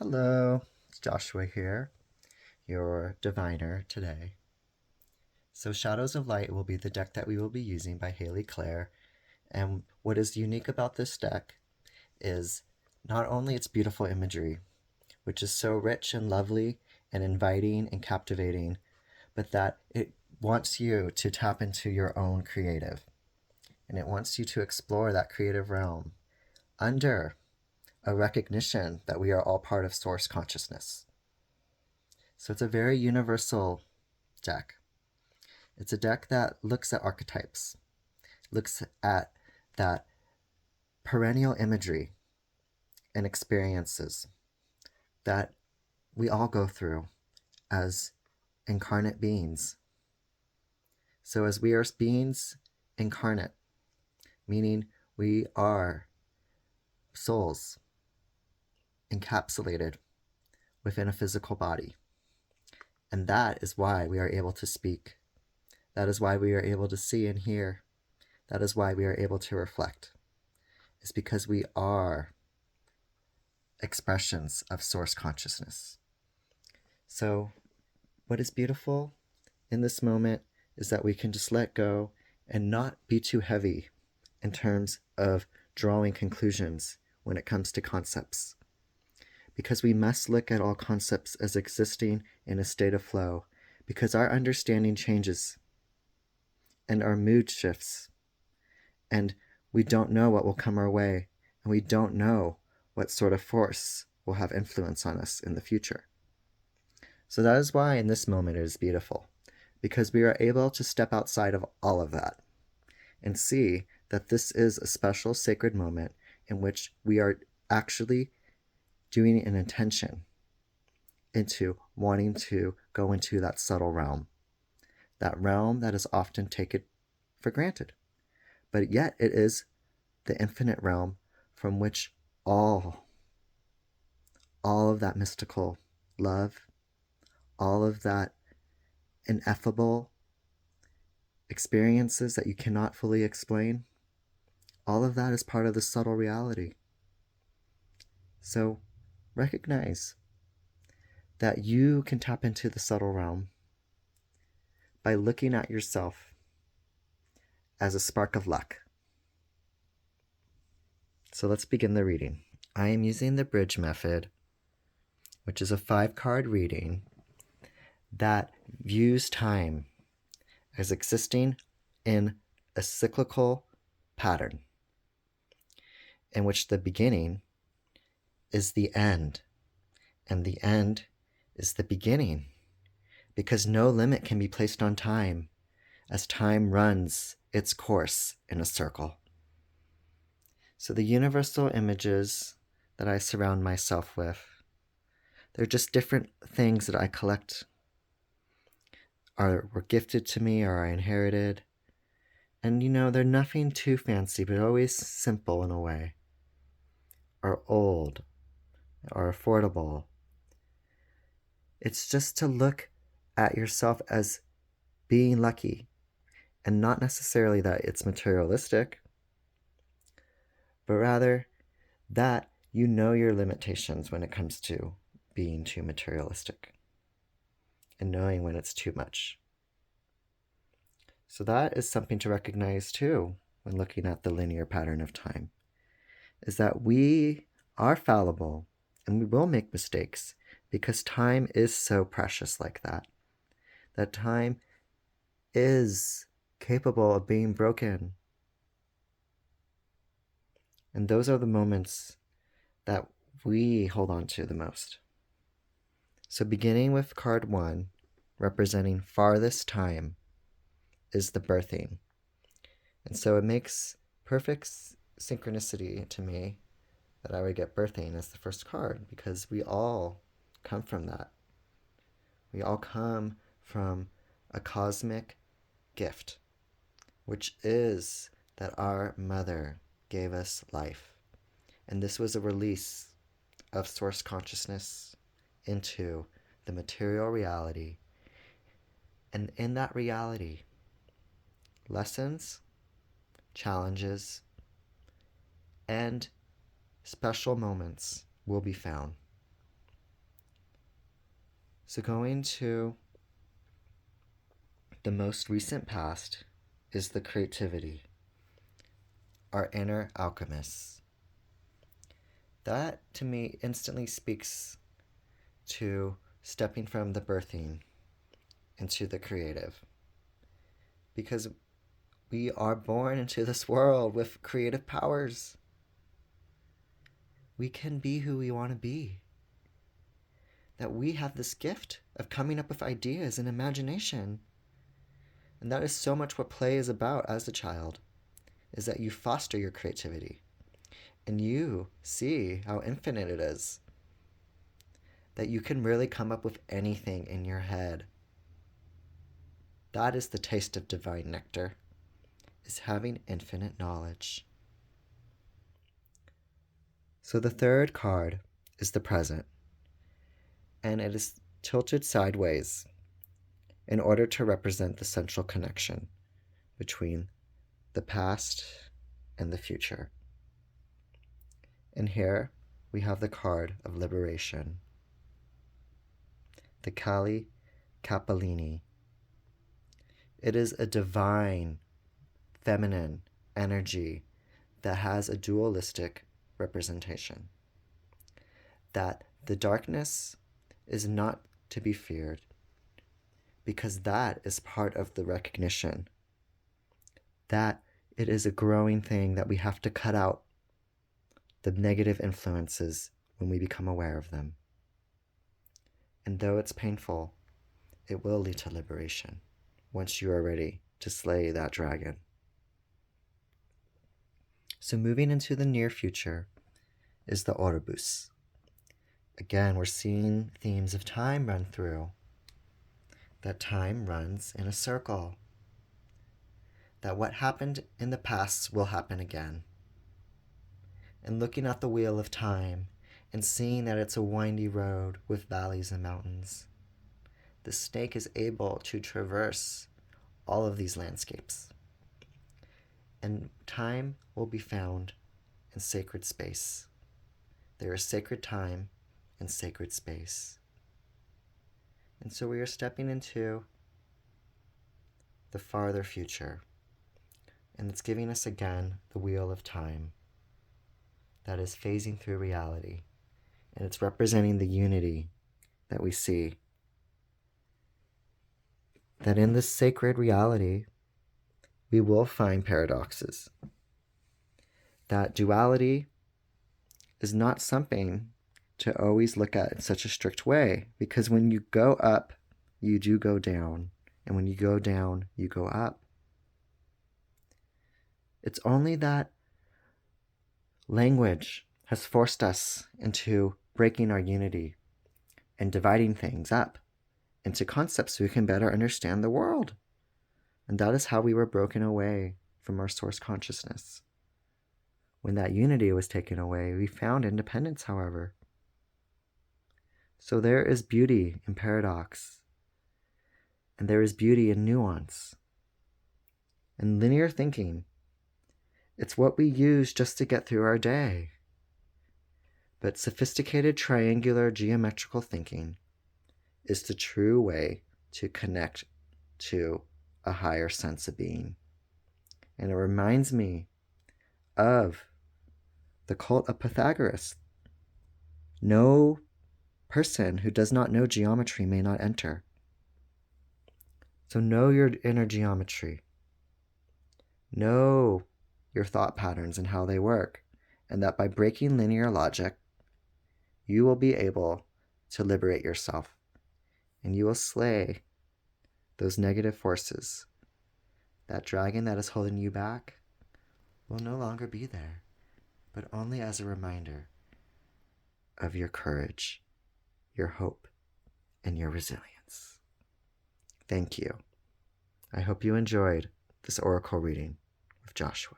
Hello, it's Joshua here, your diviner today. So Shadows of Light will be the deck that we will be using by Haley Clare, and what is unique about this deck is not only its beautiful imagery, which is so rich and lovely and inviting and captivating, but that it wants you to tap into your own creative, and it wants you to explore that creative realm under a recognition that we are all part of source consciousness. So it's a very universal deck. It's a deck that looks at archetypes, looks at that perennial imagery and experiences that we all go through as incarnate beings. So as we are beings incarnate, meaning we are souls encapsulated within a physical body. And that is why we are able to speak. That is why we are able to see and hear. That is why we are able to reflect. It's because we are expressions of source consciousness. So what is beautiful in this moment is that we can just let go and not be too heavy in terms of drawing conclusions when it comes to concepts. Because we must look at all concepts as existing in a state of flow, because our understanding changes and our mood shifts, and we don't know what will come our way, and we don't know what sort of force will have influence on us in the future. So that is why in this moment it is beautiful, because we are able to step outside of all of that and see that this is a special sacred moment in which we are actually doing an intention into wanting to go into that subtle realm, that realm that is often taken for granted. But yet it is the infinite realm from which all of that mystical love, all of that ineffable experiences that you cannot fully explain, all of that is part of the subtle reality. So recognize that you can tap into the subtle realm by looking at yourself as a spark of luck. So let's begin the reading. I am using the bridge method, which is a 5-card reading that views time as existing in a cyclical pattern, in which the beginning is the end, and the end is the beginning, because no limit can be placed on time, as time runs its course in a circle. So the universal images that I surround myself with, they're just different things that I collect, were gifted to me or I inherited. And they're nothing too fancy, but always simple in a way, or old, or affordable. It's just to look at yourself as being lucky, and not necessarily that it's materialistic, but rather that you know your limitations when it comes to being too materialistic, and knowing when it's too much. So that is something to recognize too when looking at the linear pattern of time, is that we are fallible and we will make mistakes, because time is so precious like that. That time is capable of being broken. And those are the moments that we hold on to the most. So beginning with card 1, representing farthest time, is the birthing. And so it makes perfect synchronicity to me that I would get birthing as the first card, because we all come from that. We all come from a cosmic gift, which is that our mother gave us life. And this was a release of source consciousness into the material reality. And in that reality, lessons, challenges, and special moments will be found. So going to the most recent past is the creativity, our inner alchemists. That to me instantly speaks to stepping from the birthing into the creative. Because we are born into this world with creative powers. We can be who we want to be. That we have this gift of coming up with ideas and imagination. And that is so much what play is about as a child, is that you foster your creativity. And you see how infinite it is. That you can really come up with anything in your head. That is the taste of divine nectar, is having infinite knowledge. So the third card is the present, and it is tilted sideways in order to represent the central connection between the past and the future. And here we have the card of liberation, the Kali Kapalini. It is a divine, feminine energy that has a dualistic representation. That the darkness is not to be feared, because that is part of the recognition that it is a growing thing, that we have to cut out the negative influences when we become aware of them. And though it's painful, it will lead to liberation once you are ready to slay that dragon. So moving into the near future is the Ouroboros. Again, we're seeing themes of time run through. That time runs in a circle. That what happened in the past will happen again. And looking at the wheel of time and seeing that it's a windy road with valleys and mountains, the snake is able to traverse all of these landscapes. And time will be found in sacred space. There is sacred time and sacred space. And so we are stepping into the farther future. And it's giving us again the wheel of time that is phasing through reality. And it's representing the unity that we see. That in this sacred reality, we will find paradoxes. That duality is not something to always look at in such a strict way, because when you go up, you do go down. And when you go down, you go up. It's only that language has forced us into breaking our unity and dividing things up into concepts so we can better understand the world. And that is how we were broken away from our source consciousness. When that unity was taken away, we found independence, however. So there is beauty in paradox, and there is beauty in nuance. And linear thinking, it's what we use just to get through our day. But sophisticated triangular geometrical thinking is the true way to connect to a higher sense of being. And it reminds me of the cult of Pythagoras. No person who does not know geometry may not enter. So know your inner geometry. Know your thought patterns and how they work. And that by breaking linear logic, you will be able to liberate yourself. And you will slay those negative forces. That dragon that is holding you back will no longer be there, but only as a reminder of your courage, your hope, and your resilience. Thank you. I hope you enjoyed this oracle reading with Joshua.